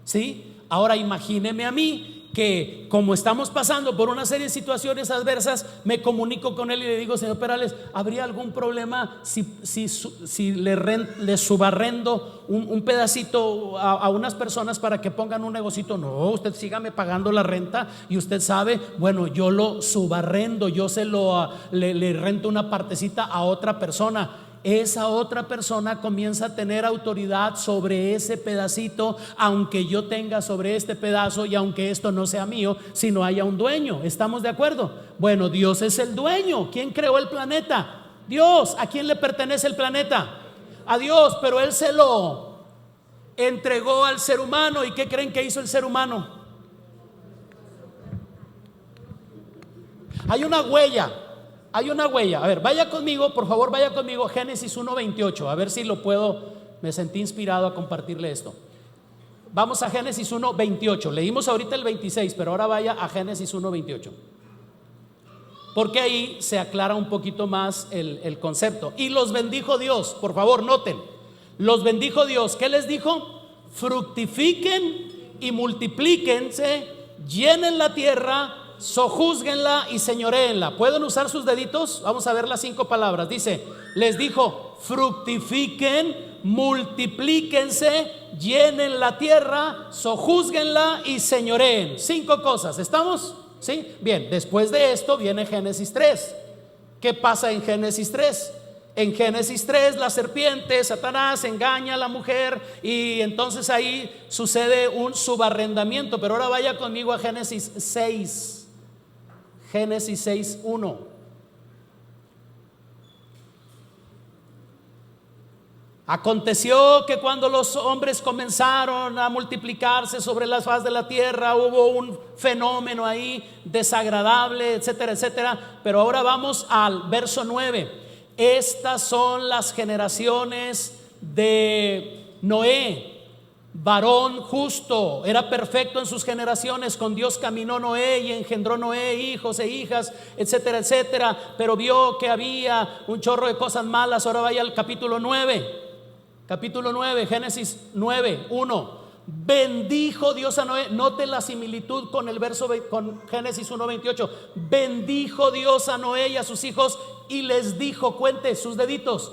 ¿Sí? Ahora imagíneme a mí que, como estamos pasando por una serie de situaciones adversas, me comunico con él y le digo: señor Perales, ¿habría algún problema si le subarrendo un pedacito a unas personas para que pongan un negocito? No, usted sígame pagando la renta y usted sabe, bueno, yo lo subarrendo, yo le rento una partecita a otra persona. Esa otra persona comienza a tener autoridad sobre ese pedacito, aunque yo tenga sobre este pedazo y aunque esto no sea mío, si no haya un dueño. ¿Estamos de acuerdo? Bueno, Dios es el dueño. ¿Quién creó el planeta? Dios. ¿A quién le pertenece el planeta? A Dios, pero Él se lo entregó al ser humano. ¿Y qué creen que hizo el ser humano? Hay una huella. Hay una huella. A ver, vaya conmigo, por favor, vaya conmigo, Génesis 1:28. A ver si lo puedo. Me sentí inspirado a compartirle esto. Vamos a Génesis 1:28. Leímos ahorita el 26, pero ahora vaya a Génesis 1:28, porque ahí se aclara un poquito más el concepto. Y los bendijo Dios. Por favor, noten. Los bendijo Dios. ¿Qué les dijo? Fructifiquen y multiplíquense, llenen la tierra, sojúzguenla y señoréenla. ¿Pueden usar sus deditos? Vamos a ver las 5 palabras. Dice, les dijo: fructifiquen, multiplíquense, llenen la tierra, sojúzguenla y señoreen. 5 cosas. ¿Estamos? ¿Sí? Bien, después de esto viene Génesis 3. ¿Qué pasa en Génesis 3? En Génesis 3 la serpiente, Satanás, engaña a la mujer y entonces ahí sucede un subarrendamiento. Pero ahora vaya conmigo a Génesis 6. Génesis 6:1. Aconteció que cuando los hombres comenzaron a multiplicarse sobre la faz de la tierra, hubo un fenómeno ahí desagradable, etcétera, etcétera. Pero ahora vamos al verso 9. Estas son las generaciones de Noé, varón justo, era perfecto en sus generaciones. Con Dios caminó Noé y engendró Noé hijos e hijas, etcétera, etcétera. Pero vio que había un chorro de cosas malas. Ahora vaya al capítulo 9. Capítulo 9, Génesis 9:1. Bendijo Dios a Noé. Note la similitud con el verso con Génesis 1:28. Bendijo Dios a Noé y a sus hijos y les dijo, cuente sus deditos: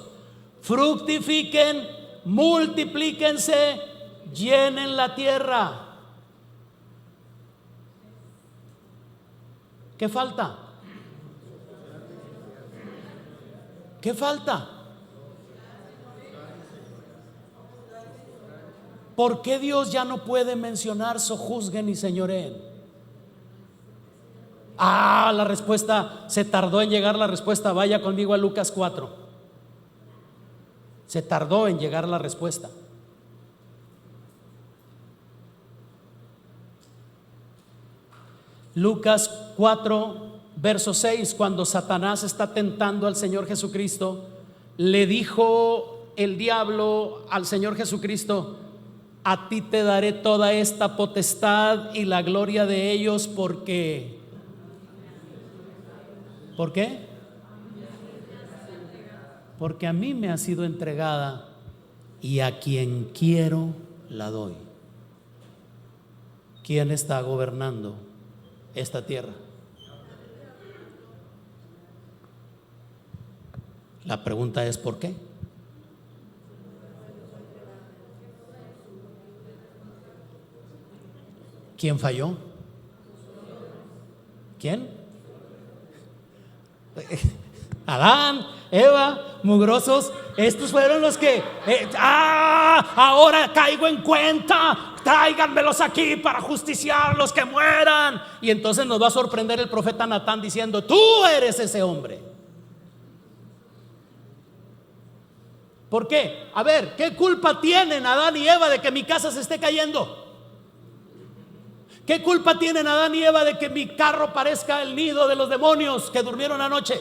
fructifiquen, multiplíquense, llenen la tierra. ¿Qué falta? ¿Qué falta? ¿Por qué Dios ya no puede mencionar sojuzguen y señoreen? La respuesta, se tardó en llegar la respuesta. Vaya conmigo a Lucas 4. Se tardó en llegar la respuesta. Lucas 4, verso 6. Cuando Satanás está tentando al Señor Jesucristo, le dijo el diablo al Señor Jesucristo: a ti te daré toda esta potestad y la gloria de ellos, porque ¿por qué? porque a mí me ha sido entregada y a quien quiero la doy. ¿Quién está gobernando esta tierra? La pregunta es ¿por qué? ¿Quién falló? ¿Quién? Adán, Eva, mugrosos. Estos fueron los que ahora caigo en cuenta, tráiganmelos aquí para justiciarlos, que mueran. Y entonces nos va a sorprender el profeta Natán diciendo: tú eres ese hombre. ¿Por qué? A ver, ¿qué culpa tienen Adán y Eva de que mi casa se esté cayendo? ¿Qué culpa tienen Adán y Eva de que mi carro parezca el nido de los demonios que durmieron anoche?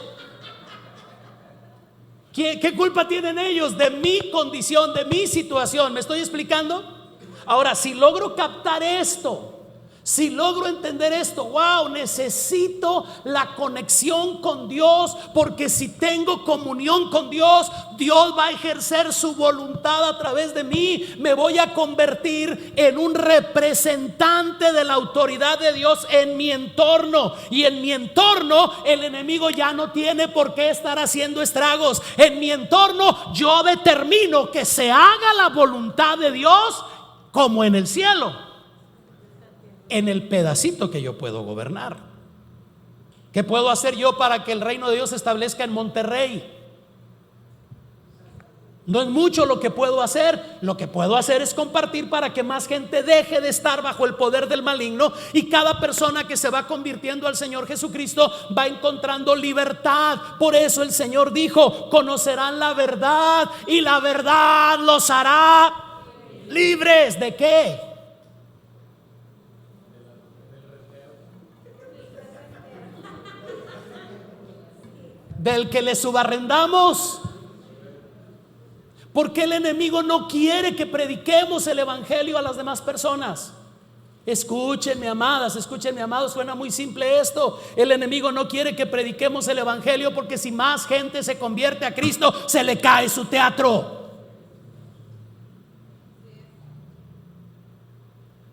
¿Qué culpa tienen ellos de mi condición, de mi situación? ¿Me estoy explicando? Ahora, si logro captar esto, si logro entender esto, wow, necesito la conexión con Dios, porque si tengo comunión con Dios, Dios va a ejercer su voluntad a través de mí. Me voy a convertir en un representante de la autoridad de Dios en mi entorno, y en mi entorno el enemigo ya no tiene por qué estar haciendo estragos. En mi entorno yo determino que se haga la voluntad de Dios como en el cielo, en el pedacito que yo puedo gobernar. ¿Qué puedo hacer yo para que el reino de Dios se establezca en Monterrey? No es mucho lo que puedo hacer. Lo que puedo hacer es compartir para que más gente deje de estar bajo el poder del maligno, y cada persona que se va convirtiendo al Señor Jesucristo va encontrando libertad. Por eso el Señor dijo: conocerán la verdad y la verdad los hará libres. ¿De qué? Del que le subarrendamos. Porque el enemigo no quiere que prediquemos el evangelio a las demás personas. Escúchenme, amadas, escúchenme, amados, suena muy simple esto. El enemigo no quiere que prediquemos el evangelio, porque si más gente se convierte a Cristo, se le cae su teatro.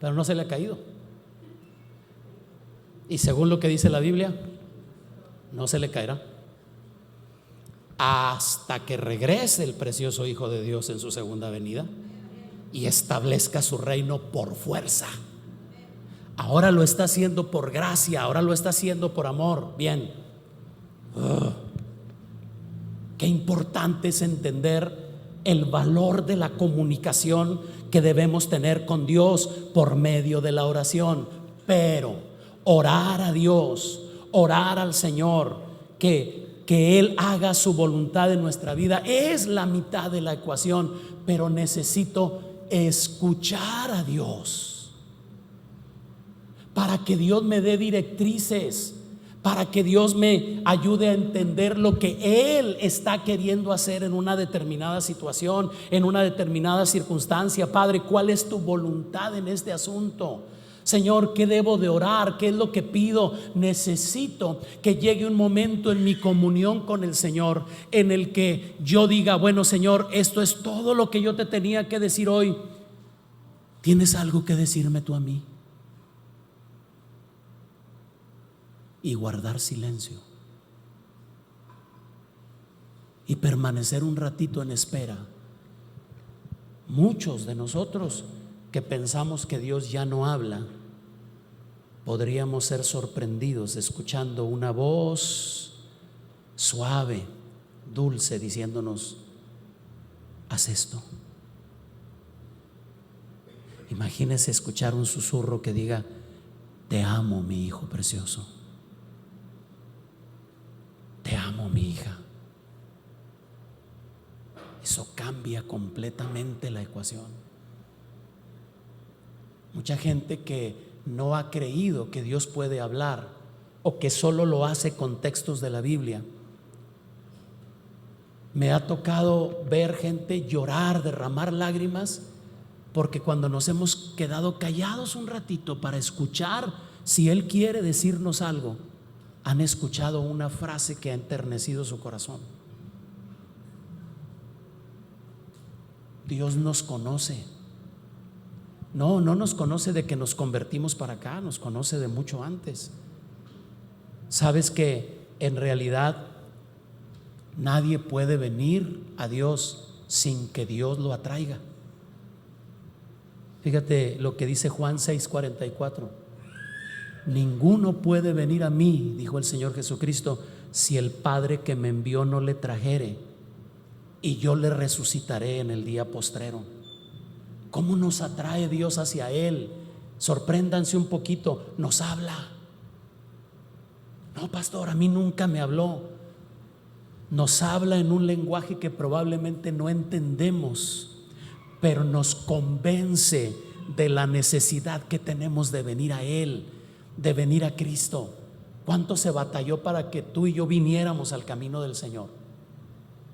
Pero no se le ha caído. Y según lo que dice la Biblia, no se le caerá hasta que regrese el precioso Hijo de Dios en su segunda venida y establezca su reino por fuerza. Ahora lo está haciendo por gracia, ahora lo está haciendo por amor. Bien, qué importante es entender el valor de la comunicación que debemos tener con Dios por medio de la oración. Pero orar a Dios, orar al Señor, que Él haga su voluntad en nuestra vida, es la mitad de la ecuación. Pero necesito escuchar a Dios para que Dios me dé directrices, para que Dios me ayude a entender lo que Él está queriendo hacer en una determinada situación, en una determinada circunstancia. Padre, ¿cuál es tu voluntad en este asunto? Señor, ¿qué debo de orar? ¿Qué es lo que pido? Necesito que llegue un momento en mi comunión con el Señor en el que yo diga: bueno, Señor, esto es todo lo que yo te tenía que decir hoy. ¿Tienes algo que decirme tú a mí? Y guardar silencio y permanecer un ratito en espera. Muchos de nosotros que pensamos que Dios ya no habla, podríamos ser sorprendidos escuchando una voz suave, dulce, diciéndonos: haz esto. Imagínese escuchar un susurro que diga: te amo, mi hijo precioso. Te amo, mi hija. Eso cambia completamente la ecuación. Mucha gente que no ha creído que Dios puede hablar, o que solo lo hace con textos de la Biblia. Me ha tocado ver gente llorar, derramar lágrimas, porque cuando nos hemos quedado callados un ratito para escuchar si Él quiere decirnos algo, han escuchado una frase que ha enternecido su corazón. Dios nos conoce. No nos conoce de que nos convertimos para acá, nos conoce de mucho antes. Sabes que en realidad nadie puede venir a Dios sin que Dios lo atraiga. Fíjate lo que dice Juan 6:44. Ninguno puede venir a mí, dijo el Señor Jesucristo, si el Padre que me envió no le trajere, y yo le resucitaré en el día postrero. ¿Cómo nos atrae Dios hacia Él? Sorpréndanse un poquito, nos habla. No, pastor, a mí nunca me habló. Nos habla en un lenguaje que probablemente no entendemos, pero nos convence de la necesidad que tenemos de venir a Él, de venir a Cristo. ¿Cuánto se batalló para que tú y yo viniéramos al camino del Señor?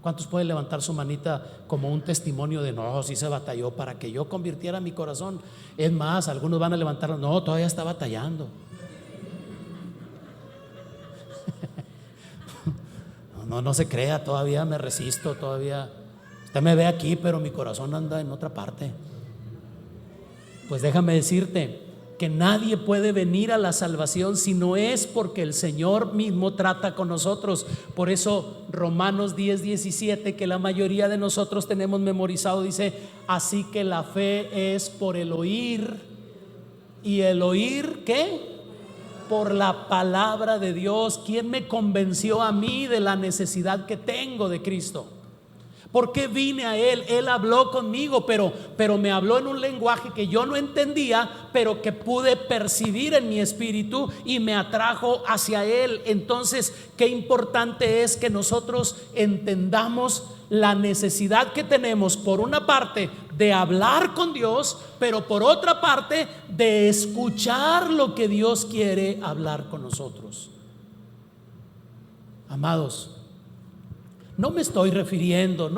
¿Cuántos pueden levantar su manita como un testimonio de no, sí se batalló para que yo convirtiera mi corazón? Es más, algunos van a levantar, no, todavía está batallando. No se crea, todavía me resisto, todavía. Usted me ve aquí, pero mi corazón anda en otra parte. Pues déjame decirte que nadie puede venir a la salvación si no es porque el Señor mismo trata con nosotros. Por eso Romanos 10:17, que la mayoría de nosotros tenemos memorizado, dice: así que la fe es por el oír, y el oír, ¿qué? Por la palabra de Dios. ¿Quién me convenció a mí de la necesidad que tengo de Cristo? ¿Por qué vine a Él? Él habló conmigo, pero me habló en un lenguaje que yo no entendía, pero que pude percibir en mi espíritu y me atrajo hacia Él. Entonces, qué importante es que nosotros entendamos la necesidad que tenemos, por una parte, de hablar con Dios, pero por otra parte, de escuchar lo que Dios quiere hablar con nosotros. Amados, no me estoy refiriendo,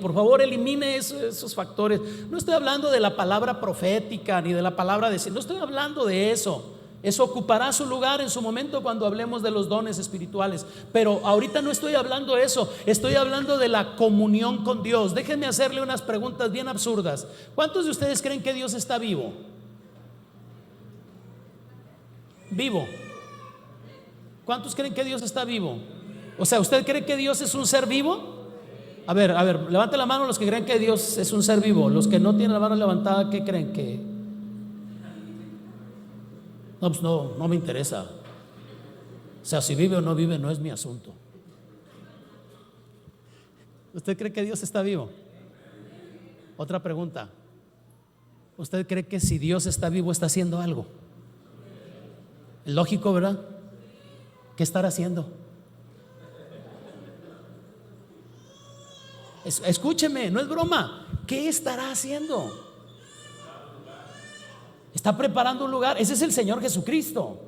por favor, elimine esos factores. No estoy hablando de la palabra profética ni de la palabra de, no estoy hablando de eso. Eso ocupará su lugar en su momento cuando hablemos de los dones espirituales. Pero ahorita no estoy hablando de eso. Estoy hablando de la comunión con Dios. Déjenme hacerle unas preguntas bien absurdas. ¿Cuántos de ustedes creen que Dios está vivo? Vivo. ¿Cuántos creen que Dios está vivo? O sea, ¿usted cree que Dios es un ser vivo? A ver, levante la mano los que creen que Dios es un ser vivo. Los que no tienen la mano levantada, ¿qué creen? Que no, pues no me interesa. O sea, si vive o no vive no es mi asunto. ¿Usted cree que Dios está vivo? Otra pregunta. ¿Usted cree que si Dios está vivo está haciendo algo? Lógico, ¿verdad? ¿Qué estará haciendo? Escúcheme, no es broma. ¿Qué estará haciendo? Está preparando un lugar. Ese es el Señor Jesucristo.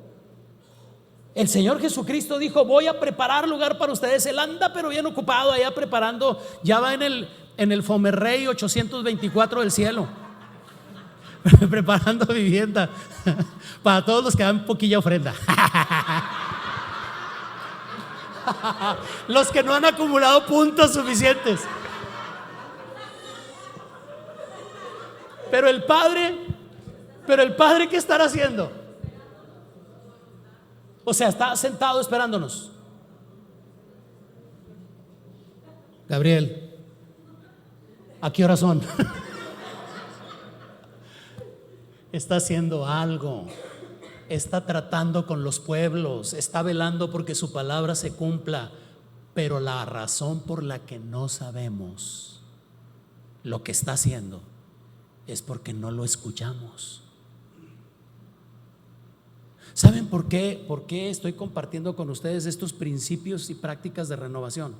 El Señor Jesucristo dijo: voy a preparar lugar para ustedes. Él anda pero bien ocupado allá preparando. Ya va en el Fomerrey 824 del cielo, preparando vivienda para todos los que dan poquilla ofrenda. Los que no han acumulado puntos suficientes. Pero el Padre, ¿qué estará haciendo? O sea, está sentado esperándonos. Gabriel, ¿a qué hora son? Está haciendo algo. Está tratando con los pueblos. Está velando porque su palabra se cumpla. Pero la razón por la que no sabemos lo que está haciendo es porque no lo escuchamos. ¿Saben por qué estoy compartiendo con ustedes estos principios y prácticas de renovación?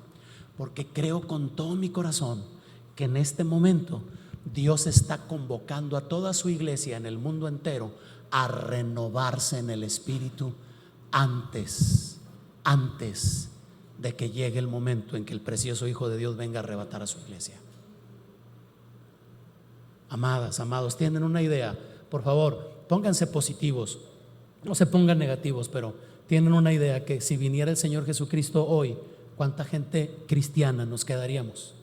Porque creo con todo mi corazón que en este momento Dios está convocando a toda su iglesia en el mundo entero a renovarse en el espíritu antes de que llegue el momento en que el precioso Hijo de Dios venga a arrebatar a su iglesia. Amadas, amados, ¿tienen una idea? Por favor, pónganse positivos, no se pongan negativos, pero tienen una idea que si viniera el Señor Jesucristo hoy, ¿cuánta gente cristiana nos quedaríamos?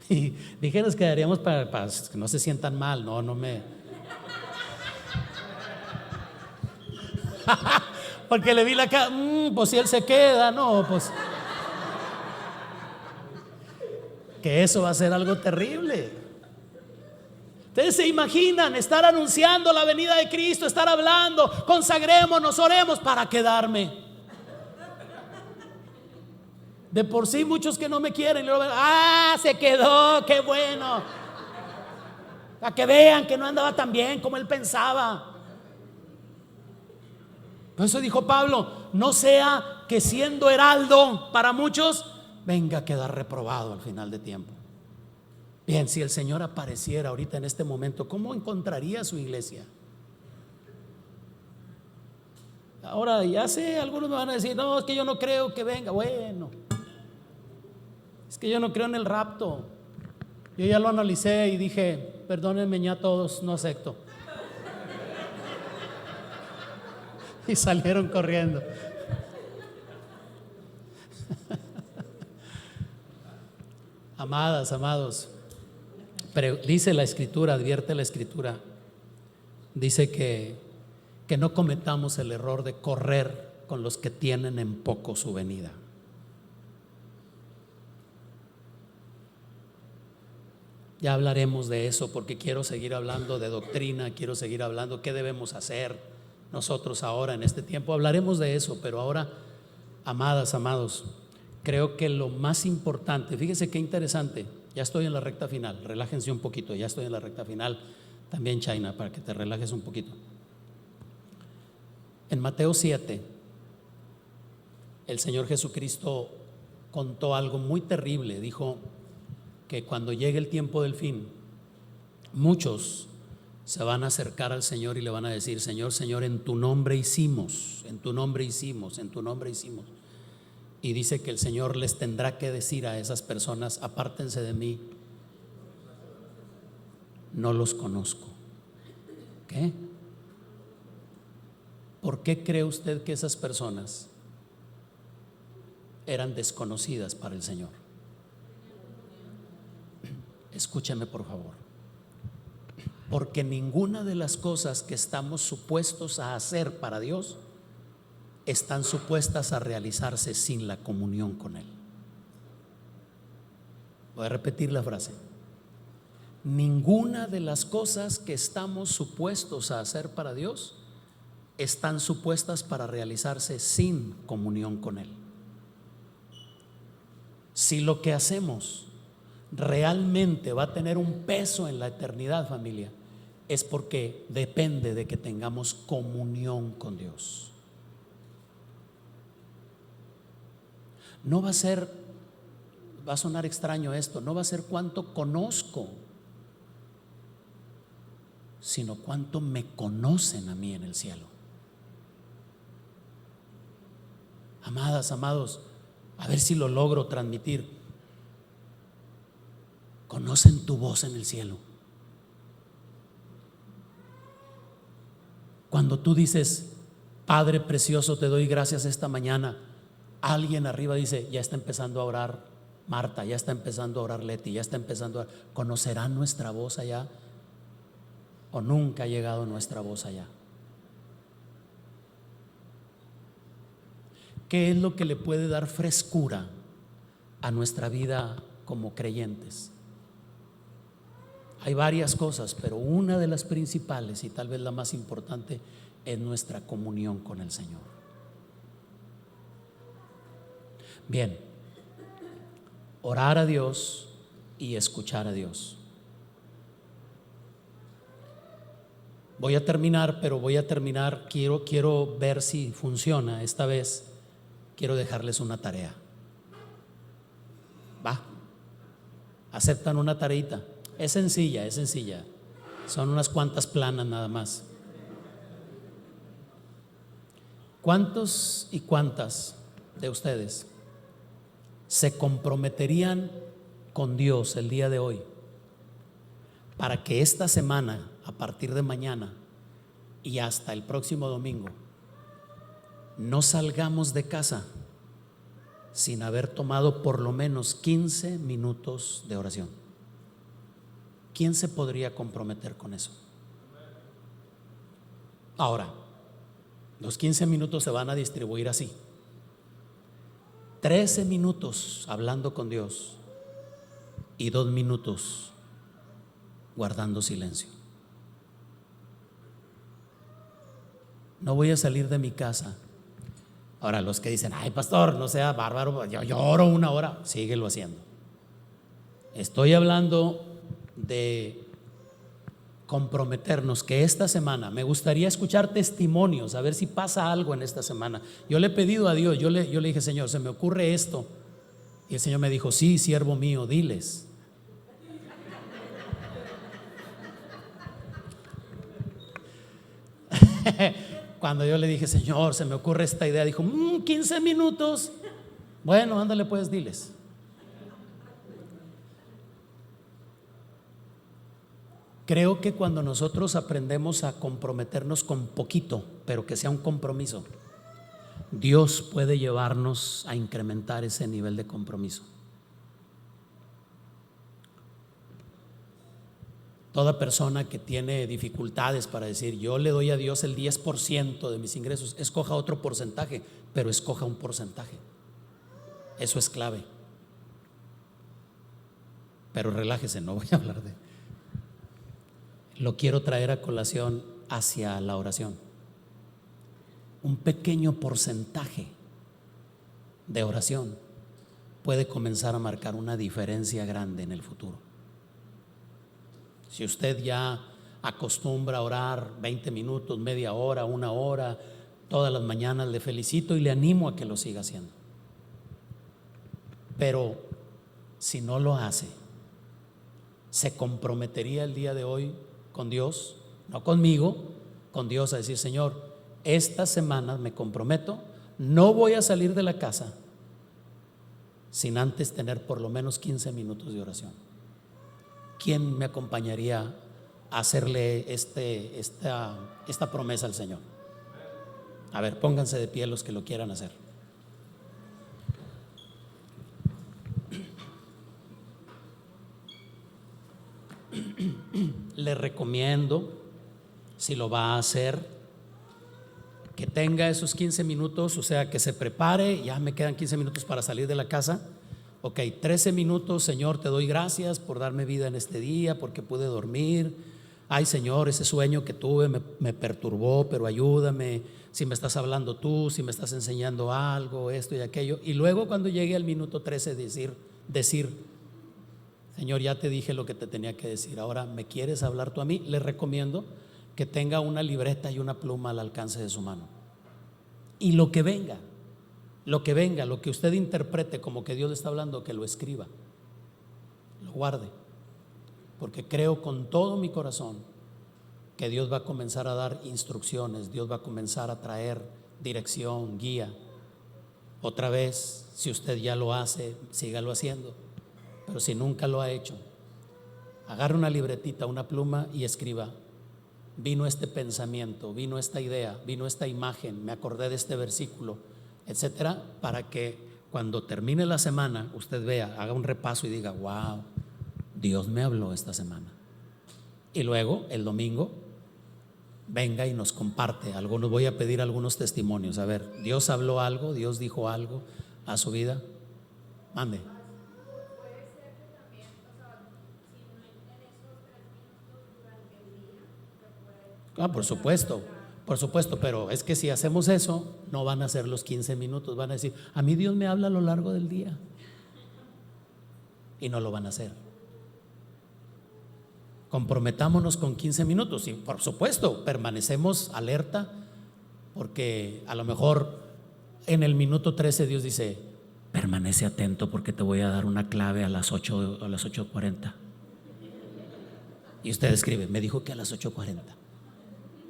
Y dije, nos quedaríamos para que no se sientan mal. No me. Porque le vi la cara, pues si él se queda, no, pues. Que eso va a ser algo terrible. Ustedes se imaginan estar anunciando la venida de Cristo, estar hablando, consagrémonos, oremos para quedarme. De por sí muchos que no me quieren, se quedó, qué bueno. Para que vean que no andaba tan bien como él pensaba. Por eso dijo Pablo, no sea que siendo heraldo para muchos, venga a quedar reprobado al final de tiempo. Bien, si el Señor apareciera ahorita en este momento, ¿cómo encontraría su iglesia? Ahora ya sé, algunos me van a decir, no, es que yo no creo que venga. Bueno, es que yo no creo en el rapto. Yo ya lo analicé y dije, perdónenme ya todos, no acepto. Y salieron corriendo. Amadas, amados, pero dice la Escritura, advierte la Escritura, dice que no cometamos el error de correr con los que tienen en poco su venida. Ya hablaremos de eso, porque quiero seguir hablando de doctrina, quiero seguir hablando qué debemos hacer nosotros ahora en este tiempo. Hablaremos de eso, pero ahora, amadas, amados, creo que lo más importante, fíjense qué interesante, ya estoy en la recta final, relájense un poquito, ya estoy en la recta final, también China, para que te relajes un poquito. En Mateo 7, el Señor Jesucristo contó algo muy terrible. Dijo que cuando llegue el tiempo del fin, muchos se van a acercar al Señor y le van a decir, Señor, Señor, en tu nombre hicimos, en tu nombre hicimos, en tu nombre hicimos. Y dice que el Señor les tendrá que decir a esas personas, apártense de mí, no los conozco. ¿Qué? ¿Por qué cree usted que esas personas eran desconocidas para el Señor? Escúchame por favor. Porque ninguna de las cosas que estamos supuestos a hacer para Dios están supuestas a realizarse sin la comunión con Él. Voy a repetir la frase. Ninguna de las cosas que estamos supuestos a hacer para Dios están supuestas para realizarse sin comunión con Él. Si lo que hacemos realmente va a tener un peso en la eternidad, familia, es porque depende de que tengamos comunión con Dios. No va a ser, va a sonar extraño esto, no va a ser cuánto conozco, sino cuánto me conocen a mí en el cielo. Amadas, amados, a ver si lo logro transmitir. ¿Conocen tu voz en el cielo? Cuando tú dices, Padre precioso, te doy gracias esta mañana, alguien arriba dice, ya está empezando a orar Marta, ya está empezando a orar Leti, ya está empezando a orar. ¿Conocerán nuestra voz allá? ¿O nunca ha llegado nuestra voz allá? ¿Qué es lo que le puede dar frescura a nuestra vida como creyentes? Hay varias cosas, pero una de las principales y tal vez la más importante es nuestra comunión con el Señor. Bien, orar a Dios y escuchar a Dios. Voy a terminar, quiero ver si funciona esta vez. Quiero dejarles una tarea. ¿Va? ¿Aceptan una tareita? Es sencilla, es sencilla. Son unas cuantas planas nada más. ¿Cuántos y cuántas de ustedes se comprometerían con Dios el día de hoy para que esta semana, a partir de mañana y hasta el próximo domingo, no salgamos de casa sin haber tomado por lo menos 15 minutos de oración? ¿Quién se podría comprometer con eso? Ahora, los 15 minutos se van a distribuir así: 13 minutos hablando con Dios y 2 minutos guardando silencio. No voy a salir de mi casa. Ahora, los que dicen: ay, pastor, no sea bárbaro, yo oro 1 hora, síguelo haciendo. Estoy hablando de comprometernos, que esta semana me gustaría escuchar testimonios, a ver si pasa algo en esta semana. Yo le he pedido a Dios, yo le dije: Señor, se me ocurre esto. Y el Señor me dijo: sí, siervo mío, diles. Cuando yo le dije: Señor, se me ocurre esta idea, dijo: 15 minutos. Bueno, ándale pues, diles. Creo que cuando nosotros aprendemos a comprometernos con poquito, pero que sea un compromiso, Dios puede llevarnos a incrementar ese nivel de compromiso. Toda persona que tiene dificultades para decir: yo le doy a Dios el 10% de mis ingresos, escoja otro porcentaje, pero escoja un porcentaje. Eso es clave. Pero relájese, no voy a hablar de... Lo quiero traer a colación hacia la oración. Un pequeño porcentaje de oración puede comenzar a marcar una diferencia grande en el futuro. Si usted ya acostumbra a orar 20 minutos, media hora, 1 hora, todas las mañanas, le felicito y le animo a que lo siga haciendo. Pero si no lo hace, ¿se comprometería el día de hoy con Dios? No conmigo, con Dios, a decir: Señor, esta semana me comprometo, no voy a salir de la casa sin antes tener por lo menos 15 minutos de oración. ¿Quién me acompañaría a hacerle esta promesa al Señor? A ver, pónganse de pie los que lo quieran hacer. Le recomiendo, si lo va a hacer, que tenga esos 15 minutos, o sea, que se prepare. Ya me quedan 15 minutos para salir de la casa. Ok, 13 minutos, Señor, te doy gracias por darme vida en este día, porque pude dormir. Ay, Señor, ese sueño que tuve me perturbó, pero ayúdame. Si me estás hablando tú, si me estás enseñando algo, esto y aquello. Y luego, cuando llegue al minuto 13, decir: Señor, ya te dije lo que te tenía que decir, ahora me quieres hablar tú a mí. Le recomiendo que tenga una libreta y una pluma al alcance de su mano. Y lo que venga, lo que usted interprete como que Dios le está hablando, que lo escriba, lo guarde, porque creo con todo mi corazón que Dios va a comenzar a dar instrucciones, Dios va a comenzar a traer dirección, guía. Otra vez, si usted ya lo hace, sígalo haciendo, pero si nunca lo ha hecho, agarre una libretita, una pluma y escriba: vino este pensamiento, vino esta idea, vino esta imagen, me acordé de este versículo, etcétera, para que cuando termine la semana usted vea, haga un repaso y diga: wow, Dios me habló esta semana. Y luego el domingo venga y nos comparte. Voy a pedir algunos testimonios. A ver, Dios habló algo, Dios dijo algo a su vida. Mande. Por supuesto, pero es que si hacemos eso, no van a ser los 15 minutos, van a decir: a mí Dios me habla a lo largo del día, y no lo van a hacer. Comprometámonos con 15 minutos y por supuesto permanecemos alerta, porque a lo mejor en el minuto 13 Dios dice: permanece atento porque te voy a dar una clave a las 8:40. Y usted escribe: me dijo que a las 8:40.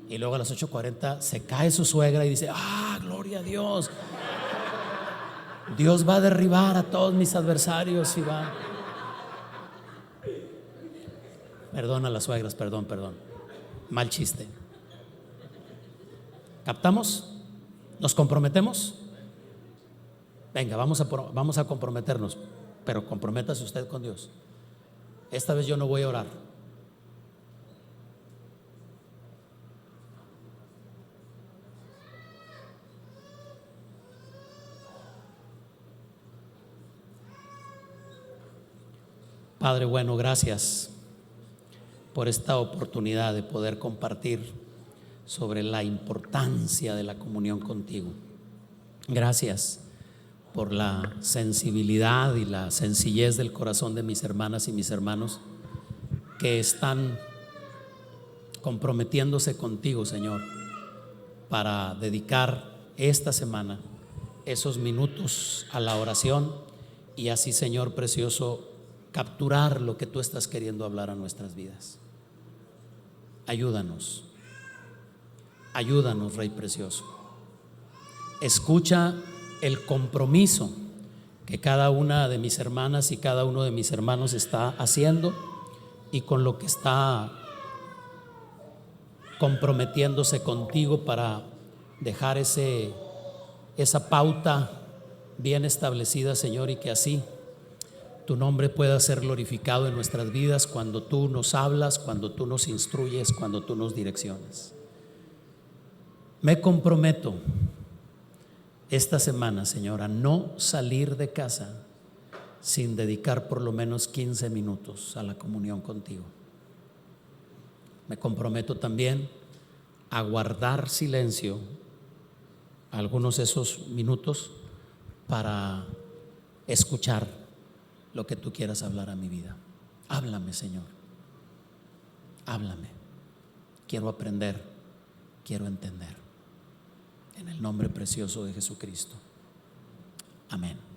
Y luego a las 8:40 se cae su suegra y dice: gloria a Dios, Dios va a derribar a todos mis adversarios y va. Perdón a las suegras, perdón, mal chiste. ¿Captamos? ¿Nos comprometemos? Venga, vamos a comprometernos, pero comprométase usted con Dios. Esta vez yo no voy a orar, Padre bueno, gracias por esta oportunidad de poder compartir sobre la importancia de la comunión contigo. Gracias por la sensibilidad y la sencillez del corazón de mis hermanas y mis hermanos que están comprometiéndose contigo, Señor, para dedicar esta semana esos minutos a la oración y así, Señor precioso, capturar lo que tú estás queriendo hablar a nuestras vidas. Ayúdanos, ayúdanos, Rey precioso. Escucha el compromiso que cada una de mis hermanas y cada uno de mis hermanos está haciendo y con lo que está comprometiéndose contigo para dejar esa pauta bien establecida, Señor, y que así tu nombre pueda ser glorificado en nuestras vidas cuando tú nos hablas, cuando tú nos instruyes, cuando tú nos direccionas. Me comprometo esta semana, Señor, a no salir de casa sin dedicar por lo menos 15 minutos a la comunión contigo. Me comprometo también a guardar silencio algunos de esos minutos para escuchar lo que tú quieras hablar a mi vida. Háblame, Señor, háblame. Quiero aprender, quiero entender. En el nombre precioso de Jesucristo. Amén.